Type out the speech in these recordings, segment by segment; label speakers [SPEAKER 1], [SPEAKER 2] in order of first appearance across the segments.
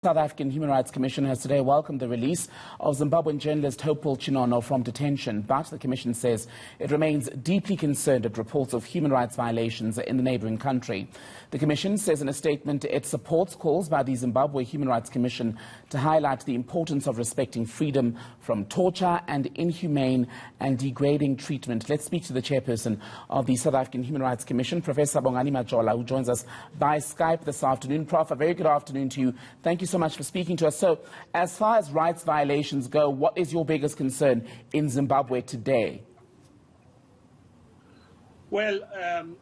[SPEAKER 1] South African Human Rights Commission has today welcomed the release of Zimbabwean journalist Hopewell Chinono from detention, but the Commission says it remains deeply concerned at reports of human rights violations in the neighbouring country. The Commission says in a statement it supports calls by the Zimbabwe Human Rights Commission to highlight the importance of respecting freedom from torture and inhumane and degrading treatment. Let's speak to the chairperson of the South African Human Rights Commission, Professor Bongani Majola, who joins us by Skype this afternoon. Prof, a very good afternoon to you. Thank you so much for speaking to us. So, as far as rights violations go, what is your biggest concern in Zimbabwe today?
[SPEAKER 2] Well,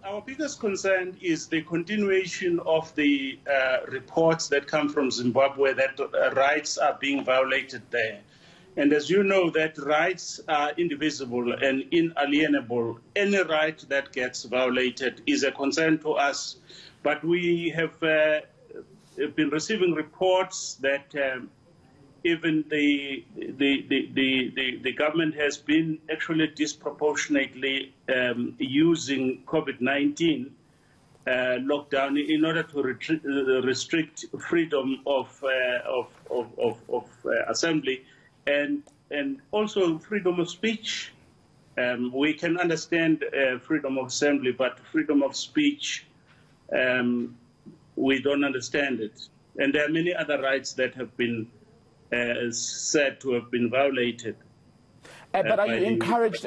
[SPEAKER 2] our biggest concern is the continuation of the reports that come from Zimbabwe that rights are being violated there. And as you know, that rights are indivisible and inalienable. Any right that gets violated is a concern to us. But we have been receiving reports that even the government has been actually disproportionately using COVID-19 lockdown in order to restrict freedom of assembly and also freedom of speech. We can understand freedom of assembly, but freedom of speech, we don't understand it. And there are many other rights that have been said to have been violated.
[SPEAKER 1] But are you encouraged,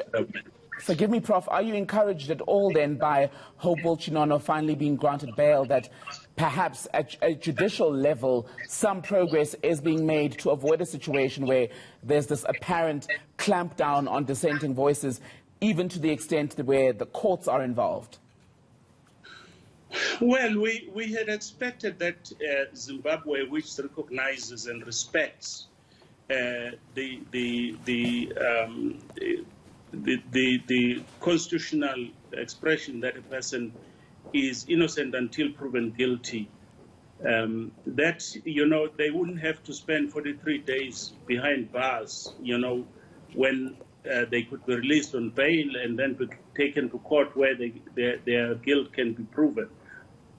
[SPEAKER 1] forgive me, Prof, are you encouraged at all then by Hopewell Chinono finally being granted bail that perhaps at a judicial level some progress is being made to avoid a situation where there's this apparent clampdown on dissenting voices, even to the extent where the courts are involved?
[SPEAKER 2] Well, we had expected that Zimbabwe, which recognizes and respects the constitutional expression that a person is innocent until proven guilty, that, you know, they wouldn't have to spend 43 days behind bars, you know, when they could be released on bail and then be taken to court where their guilt can be proven.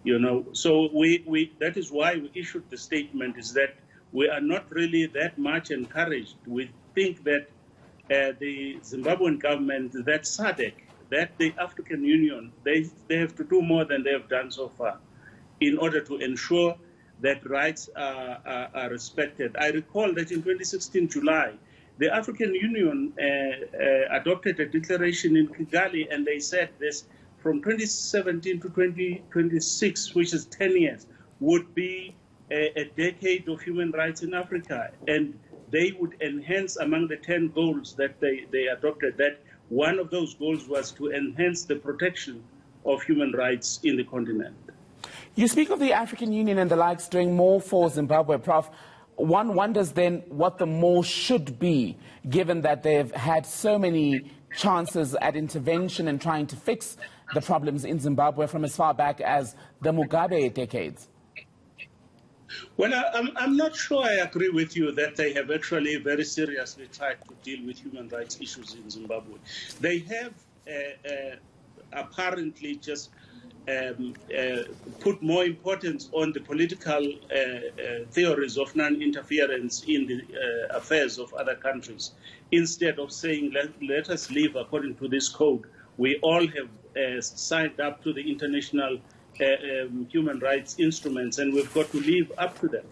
[SPEAKER 2] You know, so that is why we issued the statement, is that we are not really that much encouraged. We think that the Zimbabwean government, that SAHRC, that the African Union, they have to do more than they have done so far in order to ensure that rights are respected. I recall that in 2016 July, the African Union adopted a declaration in Kigali, and they said this: from 2017 to 2026, which is 10 years, would be a decade of human rights in Africa. And they would enhance, among the 10 goals that they adopted, that one of those goals was to enhance the protection of human rights in the continent.
[SPEAKER 1] You speak of the African Union and the likes doing more for Zimbabwe, Prof. One wonders then what the more should be, given that they've had so many chances at intervention and trying to fix the problems in Zimbabwe from as far back as the Mugabe decades.
[SPEAKER 2] Well, I'm not sure I agree with you that they have actually very seriously tried to deal with human rights issues in Zimbabwe. They have apparently just put more importance on the political theories of non-interference in the affairs of other countries, instead of saying, let us live according to this code. We all have signed up to the international human rights instruments, and we've got to live up to them.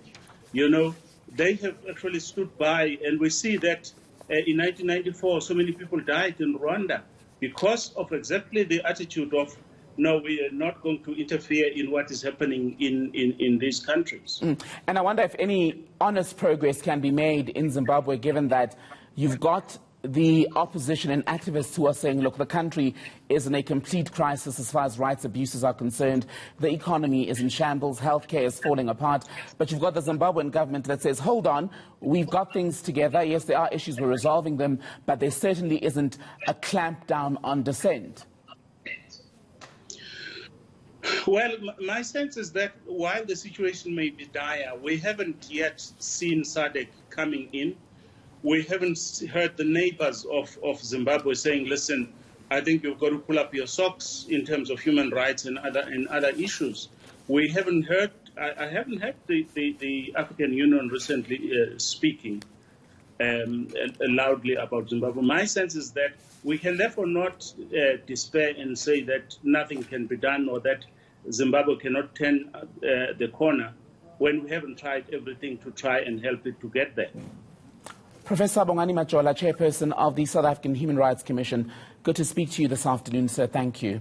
[SPEAKER 2] You know, they have actually stood by, and we see that in 1994, so many people died in Rwanda because of exactly the attitude of, no, we are not going to interfere in what is happening in these countries.
[SPEAKER 1] And I wonder if any honest progress can be made in Zimbabwe, given that you've got the opposition and activists who are saying, look, the country is in a complete crisis as far as rights abuses are concerned. The economy is in shambles, healthcare is falling apart. But you've got the Zimbabwean government that says, hold on, we've got things together. Yes, there are issues, we're resolving them, but there certainly isn't a clampdown on dissent.
[SPEAKER 2] Well, my sense is that while the situation may be dire, we haven't yet seen SAHRC coming in. We haven't heard the neighbors of Zimbabwe saying, listen, I think you've got to pull up your socks in terms of human rights and other issues. We haven't heard I haven't heard the African Union recently speaking loudly about Zimbabwe. My sense is that we can therefore not despair and say that nothing can be done or that Zimbabwe cannot turn the corner when we haven't tried everything to try and help it to get there.
[SPEAKER 1] Professor Bongani Majola, Chairperson of the South African Human Rights Commission, good to speak to you this afternoon, sir. Thank you.